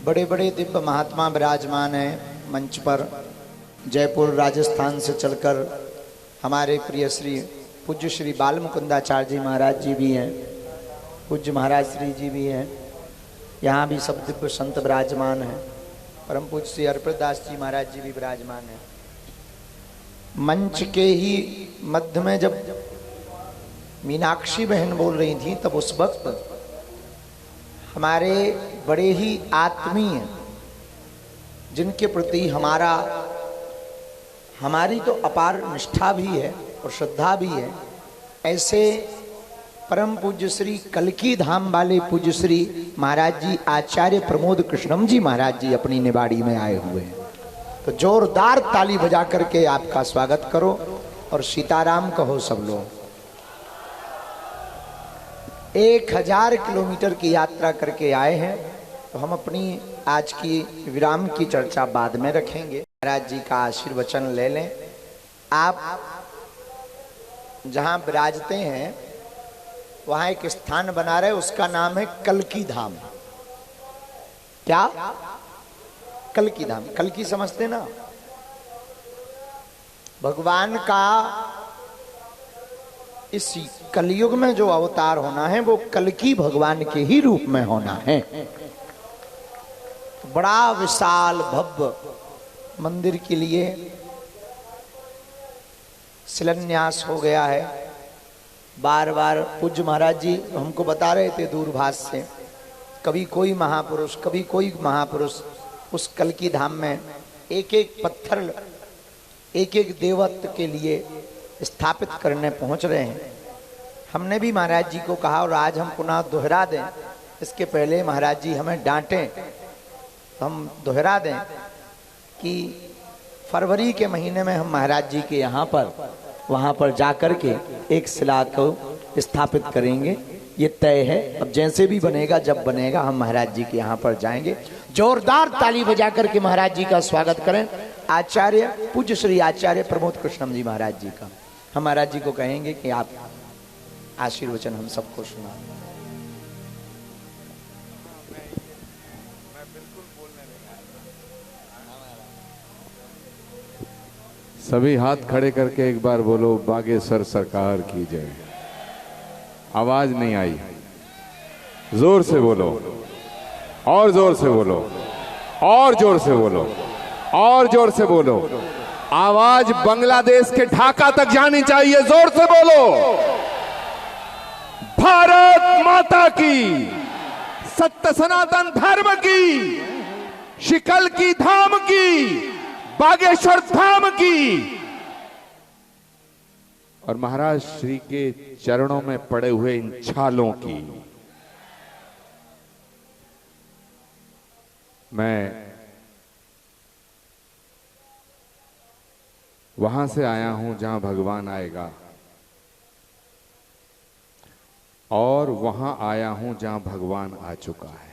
बड़े बड़े दिव्य महात्मा विराजमान हैं मंच पर। जयपुर राजस्थान से चलकर हमारे प्रिय श्री पूज्य श्री बाल मुकुंदाचार्य जी महाराज जी भी हैं, पूज्य महाराज श्री जी भी हैं। यहाँ भी सब दिव्य संत विराजमान हैं। परम पूज्य श्री अर्पितदास जी महाराज जी भी विराजमान हैं। मंच के ही मध्य में जब मीनाक्षी बहन बोल रही थी तब उस वक्त हमारे बड़े ही आत्मीय, जिनके प्रति हमारी तो अपार निष्ठा भी है और श्रद्धा भी है, ऐसे परम पूज्य श्री कलकी धाम वाले पूज्य श्री महाराज जी आचार्य प्रमोद कृष्णम जी महाराज जी अपनी निवाड़ी में आए हुए हैं। तो जोरदार ताली बजा करके आपका स्वागत करो और सीताराम कहो सब लोग। 1000 किलोमीटर की यात्रा करके आए हैं, तो हम अपनी आज की विराम की चर्चा बाद में रखेंगे। महाराज जी का आशीर्वचन ले लें। आप जहां विराजते हैं वहां एक स्थान बना रहे, उसका नाम है कलकी धाम। क्या? कलकी धाम। कलकी समझते ना? भगवान का इस कलयुग में जो अवतार होना है वो कलकी भगवान के ही रूप में होना है। बड़ा विशाल भव्य मंदिर के लिए शिलान्यास हो गया है। बार बार पूज्य महाराज जी हमको बता रहे थे दूरभाष से, कभी कोई महापुरुष कभी कोई महापुरुष उस कलकी धाम में एक एक पत्थर एक एक देवत्व के लिए स्थापित करने पहुंच रहे हैं। हमने भी महाराज जी को कहा और आज हम पुनः दोहरा दें, इसके पहले महाराज जी हमें डांटें तो हम दोहरा दें कि फरवरी के महीने में हम महाराज जी के यहाँ पर वहाँ पर जाकर के एक शिला को स्थापित करेंगे। ये तय है। अब जैसे भी बनेगा, जब बनेगा, हम महाराज जी के यहाँ पर जाएंगे। जोरदार ताली बजा करके महाराज जी का स्वागत करें। आचार्य पूज्य श्री आचार्य प्रमोद कृष्णम जी महाराज जी का हम महाराज जी को कहेंगे कि आप आशीर्वचन हम सबको सुना। सभी हाथ खड़े करके एक बार बोलो, बागेश्वर सरकार की जय। आवाज नहीं आई, जोर से बोलो, और जोर से बोलो, और जोर से बोलो, और जोर से बोलो। आवाज बांग्लादेश के ढाका तक जानी चाहिए। जोर से बोलो, भारत माता की, सत्य सनातन धर्म की, शिकल की धाम की, बागेश्वर धाम की, और महाराज श्री के चरणों में पड़े हुए इन छालों की। मैं वहां से आया हूं जहां भगवान आएगा, और वहां आया हूं जहां भगवान आ चुका है।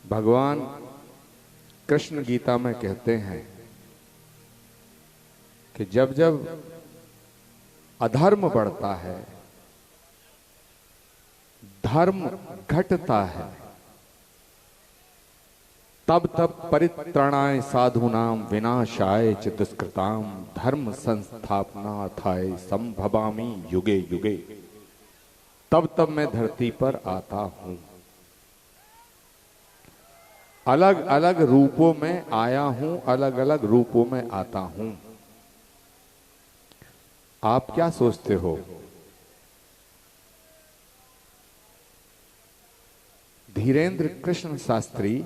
भगवान कृष्ण गीता में कहते हैं कि जब जब अधर्म बढ़ता है, धर्म घटता है, तब तब परित्राणाय साधूनाम विनाशाय च दुष्कृताम धर्म संस्थापनार्थाय संभवामि युगे युगे। तब तब मैं धरती पर आता हूं। अलग अलग रूपों में आया हूं, अलग अलग रूपों में आता हूं। आप क्या सोचते हो? धीरेन्द्र कृष्ण शास्त्री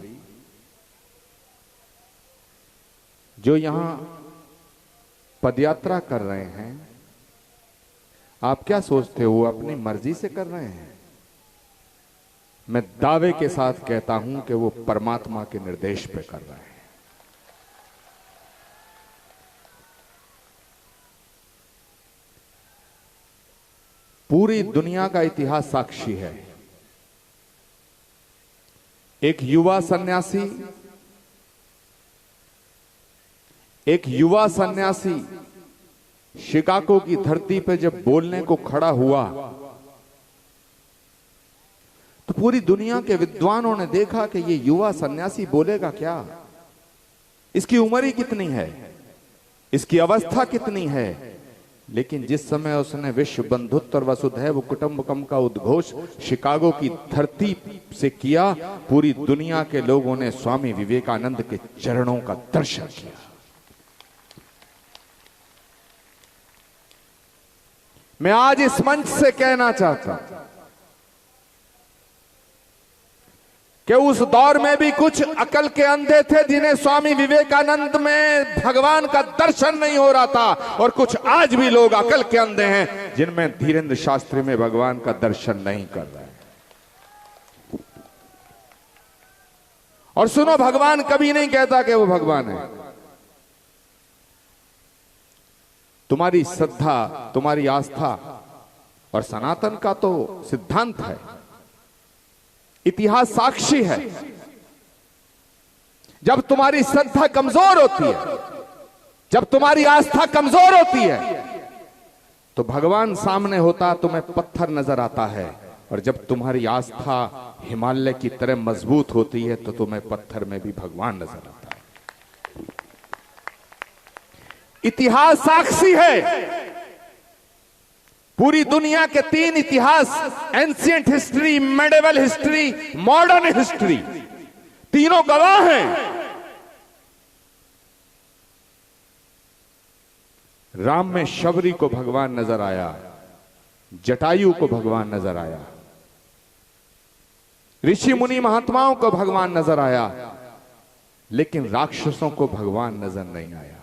जो यहां पदयात्रा कर रहे हैं, आप क्या सोचते हो अपनी मर्जी से कर रहे हैं? मैं दावे के साथ कहता हूं कि वो परमात्मा के निर्देश पे कर रहे हैं। पूरी दुनिया का इतिहास साक्षी है। एक युवा सन्यासी शिकागो की धरती पे जब बोलने को खड़ा हुआ तो पूरी दुनिया के विद्वानों ने देखा कि ये युवा सन्यासी बोलेगा क्या, इसकी उम्र ही कितनी है, इसकी अवस्था कितनी है। लेकिन जिस समय उसने विश्व बंधुत्व और वसुधैव कुटुंबकम का उद्घोष शिकागो की धरती से किया, पूरी दुनिया के लोगों ने स्वामी विवेकानंद के चरणों का दर्शन किया। मैं आज इस मंच से कहना चाहता हूं कि उस दौर में भी कुछ अकल के अंधे थे जिन्हें स्वामी विवेकानंद में भगवान का दर्शन नहीं हो रहा था, और कुछ आज भी लोग अकल के अंधे हैं जिनमें धीरेन्द्र शास्त्री में भगवान का दर्शन नहीं कर रहे हैं। और सुनो, भगवान कभी नहीं कहता कि वो भगवान है। तुम्हारी श्रद्धा, तुम्हारी आस्था और सनातन का तो सिद्धांत है, इतिहास साक्षी है। जब तुम्हारी श्रद्धा कमजोर होती है, जब तुम्हारी आस्था कमजोर होती है, तो भगवान सामने होता तुम्हें पत्थर नजर आता है, और जब तुम्हारी आस्था हिमालय की तरह मजबूत होती है तो तुम्हें पत्थर में भी भगवान नजर आता है। इतिहास साक्षी है। पूरी दुनिया के 3 इतिहास, ancient history, medieval history, modern history, तीनों गवाह हैं। राम में शबरी को भगवान नजर आया, जटायु को भगवान नजर आया, ऋषि मुनि महात्माओं को भगवान नजर आया, लेकिन राक्षसों को भगवान नजर नहीं आया।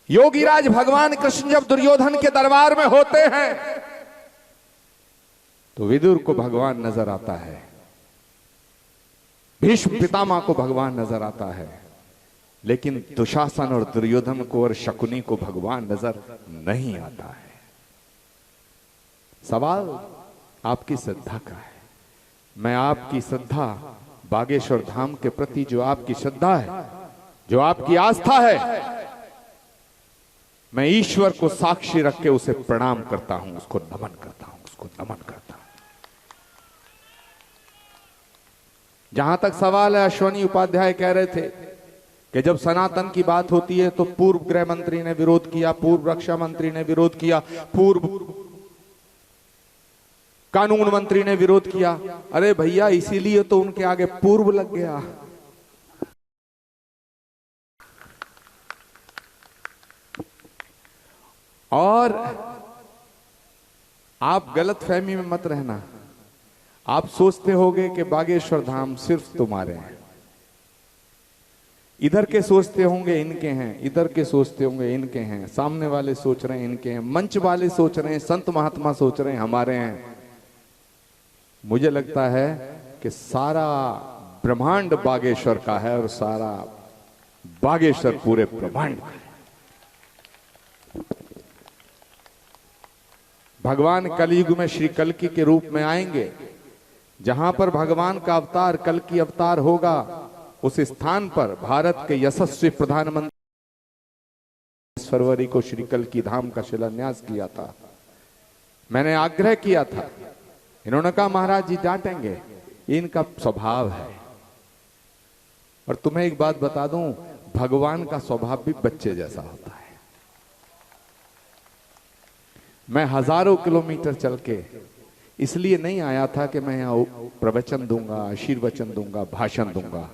योगीराज भगवान कृष्ण जब दुर्योधन के दरबार में होते हैं तो विदुर को भगवान नजर आता है, भीष्म पितामह को भगवान नजर आता है, लेकिन दुशासन और दुर्योधन को और शकुनी को भगवान नजर नहीं आता है। सवाल आपकी श्रद्धा का है। मैं आपकी श्रद्धा बागेश्वर धाम के प्रति, जो आपकी श्रद्धा है, जो आपकी आस्था है, मैं ईश्वर को साक्षी रख के उसे प्रणाम करता हूं, उसको नमन करता हूं, उसको नमन करता हूं। जहां तक सवाल है, अश्वनी उपाध्याय कह रहे थे कि जब सनातन की बात होती है तो पूर्व गृह मंत्री ने विरोध किया, पूर्व रक्षा मंत्री ने विरोध किया, पूर्व कानून मंत्री ने विरोध किया। अरे भैया, इसीलिए तो उनके आगे पूर्व लग गया। और आप गलत फहमी में मत रहना। आप सोचते होंगे कि बागेश्वर धाम सिर्फ तुम्हारे हैं, इधर के सोचते होंगे इनके हैं, इधर के सोचते होंगे इनके हैं, सामने वाले सोच रहे हैं इनके हैं, मंच वाले सोच रहे हैं, संत महात्मा सोच रहे हैं हमारे हैं। मुझे लगता है कि सारा ब्रह्मांड बागेश्वर का है और सारा बागेश्वर पूरे ब्रह्मांड का है। भगवान कलयुग में श्री कल्कि के रूप में आएंगे। जहां पर भगवान का अवतार कल्कि अवतार होगा, उस स्थान पर भारत के यशस्वी प्रधानमंत्री फरवरी को श्री कल्कि धाम का शिलान्यास किया था। मैंने आग्रह किया था, इन्होंने कहा महाराज जी डांटेंगे, इनका स्वभाव है। और तुम्हें एक बात बता दूं, भगवान का स्वभाव भी बच्चे जैसा होता है। मैं हजारों किलोमीटर चल के इसलिए नहीं आया था कि मैं यहाँ प्रवचन दूंगा, आशीर्वचन दूंगा, भाषण दूंगा।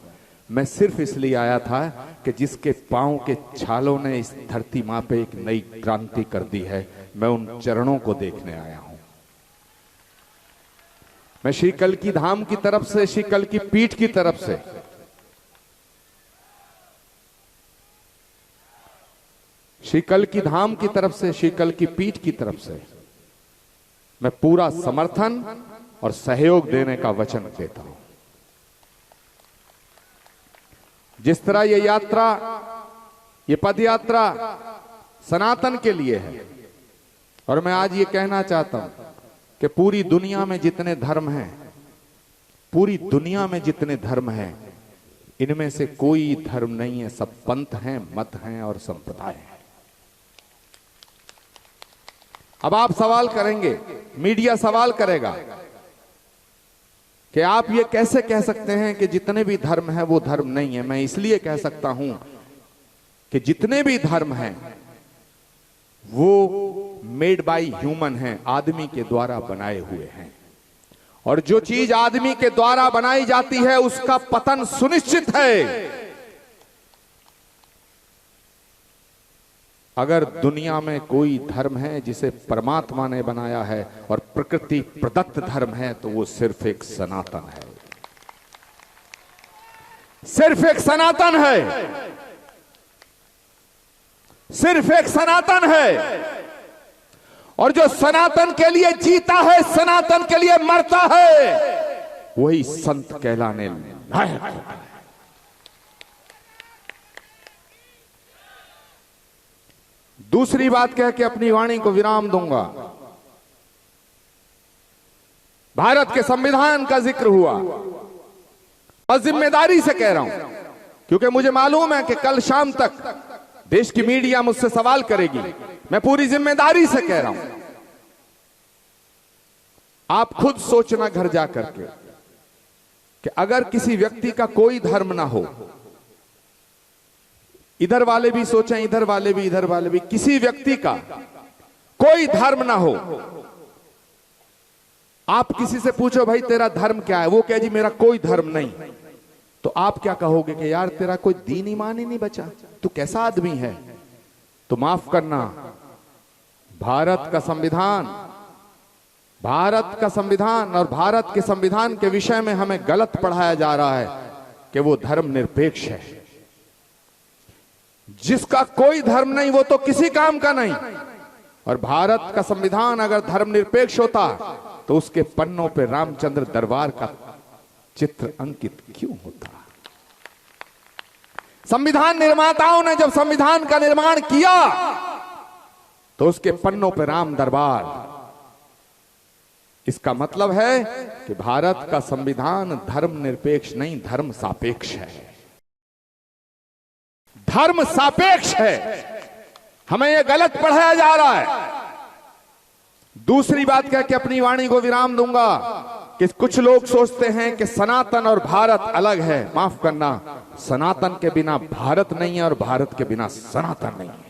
मैं सिर्फ इसलिए आया था कि जिसके पांव के छालों ने इस धरती मां पे एक नई क्रांति कर दी है, मैं उन चरणों को देखने आया हूं। मैं श्री कल्कि धाम की तरफ से, श्री कल्कि पीठ की तरफ से श्री कल्कि धाम की तरफ से, श्री कल्कि पीठ की तरफ से मैं पूरा समर्थन और सहयोग देने का वचन देता हूं। जिस तरह ये यात्रा, ये पद यात्रा सनातन के लिए है, और मैं आज ये कहना चाहता हूं कि पूरी दुनिया में जितने धर्म हैं, पूरी दुनिया में जितने धर्म हैं, इनमें से कोई धर्म नहीं है, सब पंथ हैं, मत हैं और संप्रदाय हैं। अब आप सवाल करेंगे, मीडिया सवाल करेगा कि आप ये कैसे कह सकते हैं कि जितने भी धर्म हैं वो धर्म नहीं है। मैं इसलिए कह सकता हूं कि जितने भी धर्म हैं वो मेड बाय ह्यूमन हैं, आदमी के द्वारा बनाए हुए हैं, और जो चीज आदमी के द्वारा बनाई जाती है उसका पतन सुनिश्चित है। अगर दुनिया में कोई धर्म है जिसे परमात्मा ने बनाया है और प्रकृति प्रदत्त धर्म है तो वो सिर्फ एक सनातन है, सिर्फ एक सनातन है, सिर्फ एक सनातन है। और जो सनातन के लिए जीता है, सनातन के लिए मरता है, वही संत कहलाने लायक होता है। दूसरी बात कह के अपनी वाणी को विराम दूंगा। भारत के संविधान का जिक्र हुआ और जिम्मेदारी से कह रहा हूं, क्योंकि मुझे मालूम है कि कल शाम तक देश की मीडिया मुझसे सवाल करेगी। मैं पूरी जिम्मेदारी से कह रहा हूं, आप खुद सोचना घर जाकर के कि अगर किसी व्यक्ति का कोई धर्म ना हो, इधर वाले भी सोचें, इधर वाले भी, इधर वाले भी, किसी व्यक्ति का कोई धर्म ना हो, आप किसी से पूछो भाई तेरा धर्म क्या है, वो कहे जी मेरा कोई धर्म नहीं, तो आप क्या कहोगे कि यार तेरा कोई दीन ईमान ही नहीं बचा, तू कैसा आदमी है। तो माफ करना, भारत का संविधान और भारत के संविधान के विषय में हमें गलत पढ़ाया जा रहा है कि वो धर्म निरपेक्ष है। जिसका कोई धर्म नहीं वो तो किसी काम का नहीं। और भारत का संविधान अगर धर्म निरपेक्ष होता तो उसके पन्नों पे रामचंद्र दरबार का चित्र अंकित क्यों होता। संविधान निर्माताओं ने जब संविधान का निर्माण किया तो उसके पन्नों पे राम दरबार। इसका मतलब है कि भारत का संविधान धर्म निरपेक्ष नहीं, धर्म सापेक्ष है, धर्म सापेक्ष है। हमें यह गलत पढ़ाया जा रहा है। दूसरी बात कह के अपनी वाणी को विराम दूंगा कि कुछ लोग सोचते हैं कि सनातन और भारत अलग है। माफ करना, सनातन के बिना भारत नहीं है और भारत के बिना सनातन नहीं है।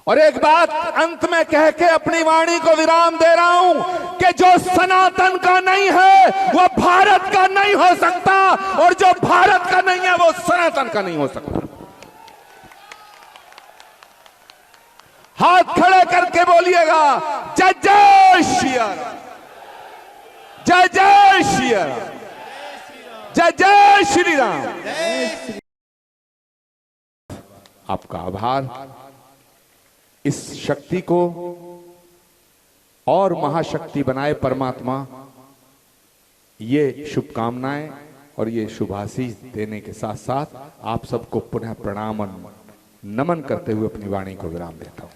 और एक बात अंत में कह के अपनी वाणी को विराम दे रहा हूं कि जो सनातन का नहीं है वो भारत का नहीं हो सकता, और जो भारत का नहीं है वो सनातन का नहीं हो सकता। हाथ खड़े करके बोलिएगा जय जय श्री राम, जय जय श्री राम, जय जय श्री राम। आपका आभार। इस शक्ति को और महाशक्ति बनाए परमात्मा। ये शुभकामनाएं और ये शुभाशीष देने के साथ साथ आप सबको पुनः प्रणाम और नमन करते हुए अपनी वाणी को विराम देता हूं।